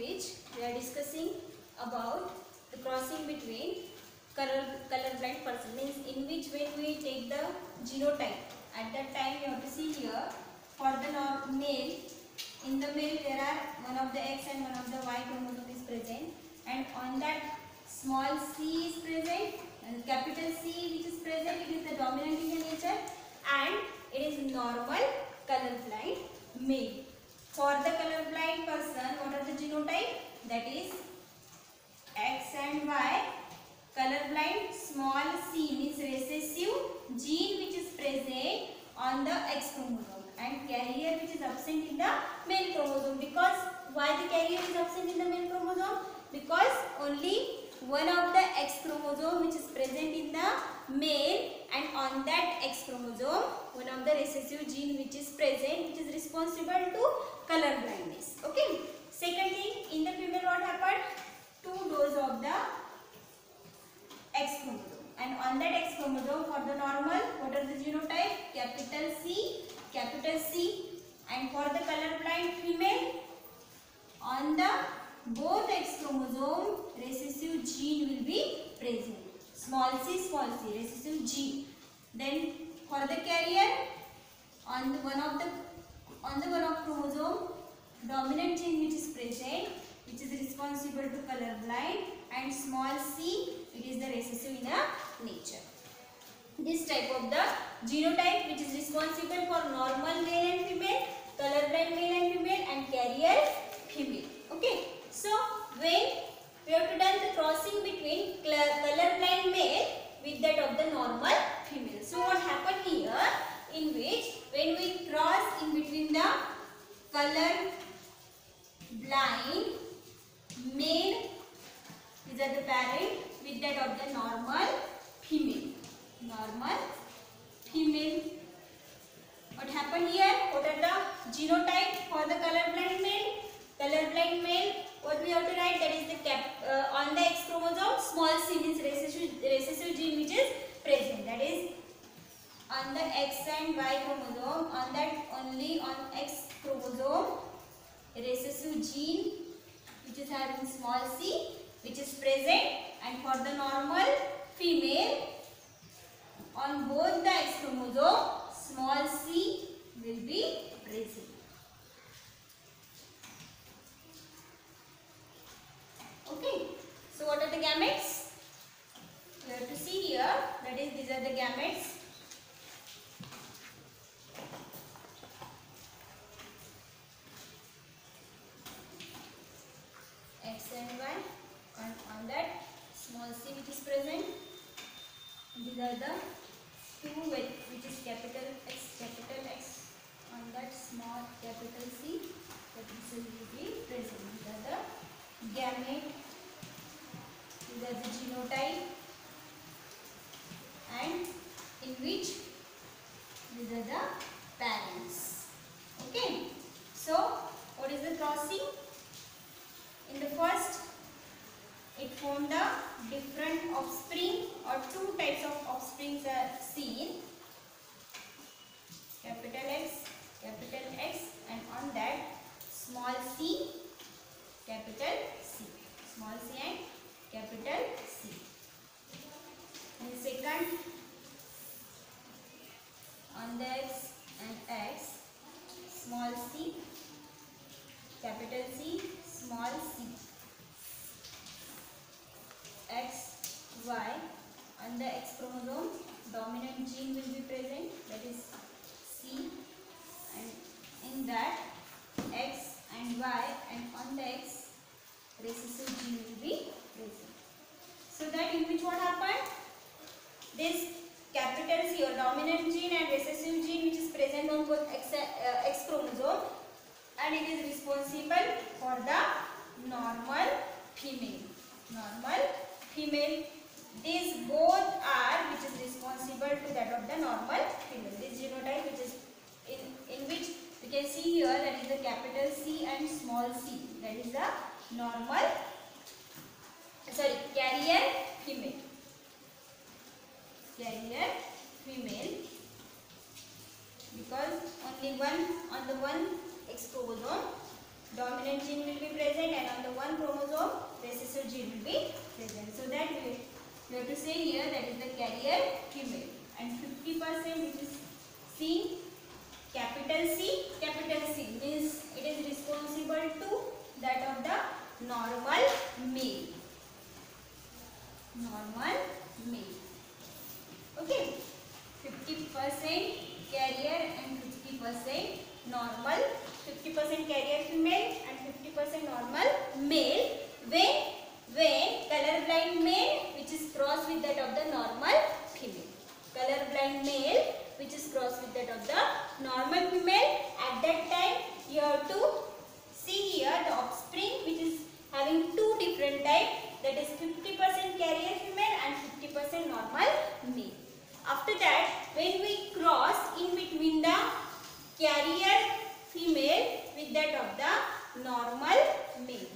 which we are discussing about the crossing between colorblind person, means in which when we take the genotype, at that time you have to see here for the male, in the male there are one of the X and one of the Y chromosome is present, and on that small c is present and capital C which is present, it is the dominant in nature and it is normal colorblind male. For the colorblind person, what are the genotype? That is X and Y. Colorblind small c means recessive gene which is present on the X chromosome and carrier which is absent in the male chromosome. Because why the carrier is absent in the male chromosome? Because only one of the X chromosome which is present in the male, and on that X chromosome one of the recessive gene which is present, which is responsible to color blindness. Okay. Second thing, in the female what happened? 2 doses of the X chromosome, and on that X chromosome for the normal, what are the genotype? Capital C, and for the colorblind female, on the both X chromosome recessive gene will be present. Small c, recessive gene. Then for the carrier, on the one of chromosome, dominant gene which is present, which is responsible to colorblind, and small c, it is the recessive in nature. This type of the genotype which is responsible for normal male and female, colorblind male and female, and carrier female. Okay. So when we have to done the crossing between colorblind male with that of the normal female. So what happened here, in which when we cross in between the color blind male, these are the parent, with that of the normal female. What happened here? What are the genotype for the colorblind male? Colorblind male, what we have to write? That is the on the X chromosome, small c means recessive gene which is present. That is on the X and Y chromosome, on that only on X chromosome, recessive gene which is having small c which is present, and for the normal female, on both the X chromosome, small c will be present. Okay. So what are the gametes? You have to see here, that is these are the gametes. X and Y, and on that small c which is present. These are the two which is capital X, on that small capital C will be present. These are the gamete, these are the genotype, and in which these are the parents. Okay. So what is the crossing? In the first, it formed a different offspring, or two types of offsprings are seen, capital X, and on that small c, capital C, small c and capital C. And second, on the X and X, small c, capital C, small c. X, Y, on the X chromosome, dominant gene will be present, that is C, and in that X and Y, and on the X, recessive gene will be present. So that in which what happened? This capital C or dominant gene and recessive gene which is present on both X chromosome, and it is responsible for the normal female. These both are which is responsible to that of the normal female. This genotype which is in which we can see here, that is the capital C and small c, that is the normal, carrier female. Because only one on the one X chromosome, dominant gene will be present, and on the one chromosome recessive gene will be present. So that we have to say here that is the carrier female, and 50% which is C, capital C means it is responsible to that of the normal male. Normal male. Okay. 50% carrier and 50% normal. 50% carrier female and 50% normal male. When colorblind male which is crossed with that of the normal female. Colorblind male which is crossed with that of the normal female. At that time you have to see here the offspring which is having two different types, that is 50% carrier female and 50% normal male. After that, when we cross in between the carrier female with that of the normal male.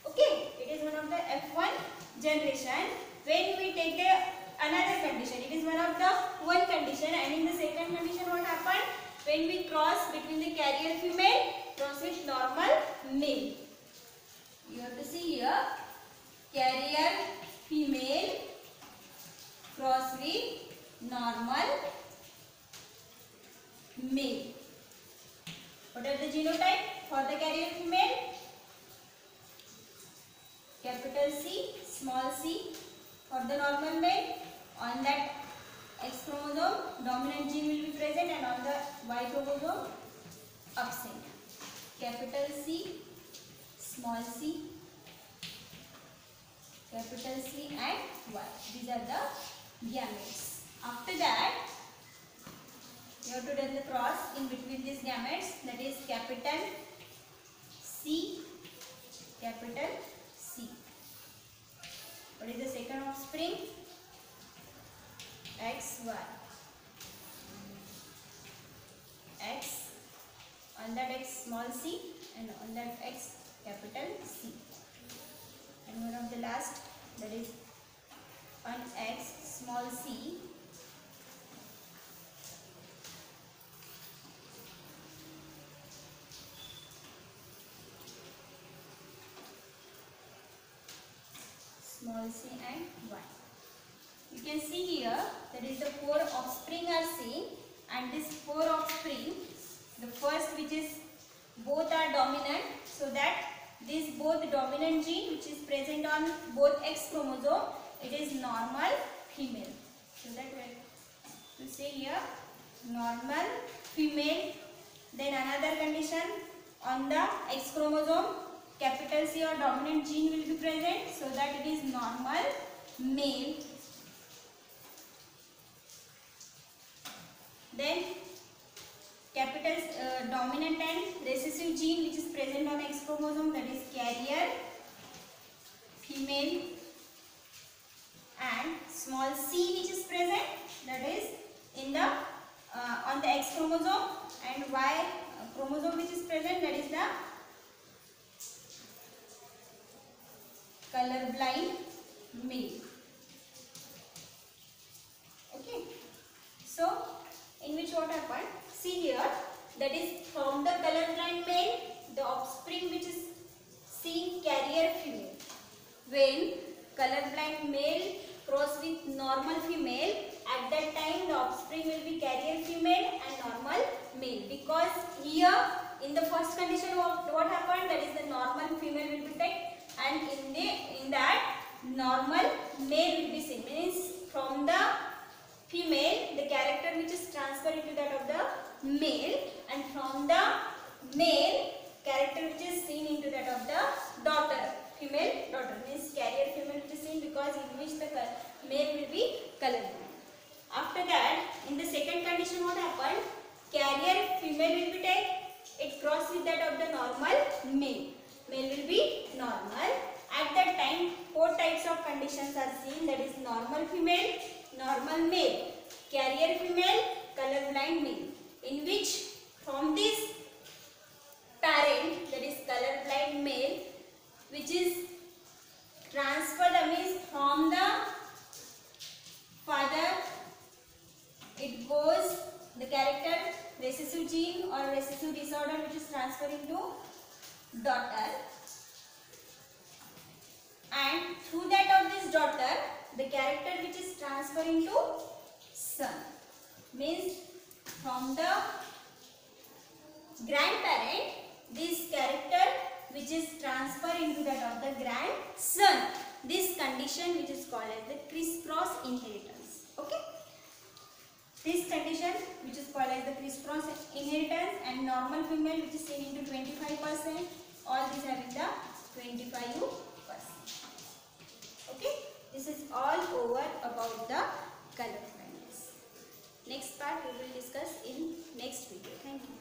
Okay, it is one of the F1 generation. When we take another condition, it is one condition, and in the second condition what happened? When we cross between the carrier female, cross with normal male. You have to see here, carrier female cross with normal male. What are the genotype for the carrier female? Capital C, small c. For the normal male, on that X chromosome dominant gene will be present, and on the Y chromosome absent. Capital C, small c, capital C and Y. These are the gametes. After that, you have to do the cross in between these gametes, that is capital C, capital C. What is the second offspring? X, Y. X, on that X small c, and on that X capital C. And one of the last, that is on X small c, small c and Y. You can see here that is the four offspring are seen, and this four offspring, the first which is both are dominant, so that this both dominant gene which is present on both X chromosome, it is normal female. So that we to say here normal female. Then another condition, on the X chromosome capital C or dominant gene will be present, so that it is normal male. Then capital dominant and recessive gene which is present on X chromosome, that is carrier female, and small c which is present, that is in the on the X chromosome, and Y chromosome which is present, that is the colorblind male. Okay, so in which what happened? See here, that is from the colorblind male, the offspring which is seen carrier female. When colorblind male cross with normal female, at that time the offspring will be carrier female and normal male. Because here in the first condition what happened? That is the normal female will be taken, and in that normal male will be seen. Means from the female the character which is transferred into that of the male, and from the male character which is seen into that of the daughter, female daughter. Means carrier female will be seen, because in which the male will be colorblind. After that, in the second condition what happened? Carrier female will be taken, it cross with that of the normal male. Male will be normal. At that time, four types of conditions are seen, that is normal female, normal male, carrier female, colorblind male. In which from this parent, that is colorblind male, which is transferred, means from the father, it goes the character recessive gene or recessive disorder which is transferred into daughter. transfer into son. Means from the grandparent, this character which is transferred into that of the grandson. This condition which is called as the crisscross inheritance. Okay. This condition which is called as the crisscross inheritance, and normal female which is seen into 25%. All these having the 25%. Okay. This is all over about the color blindness. Next part we will discuss in next video. Thank you.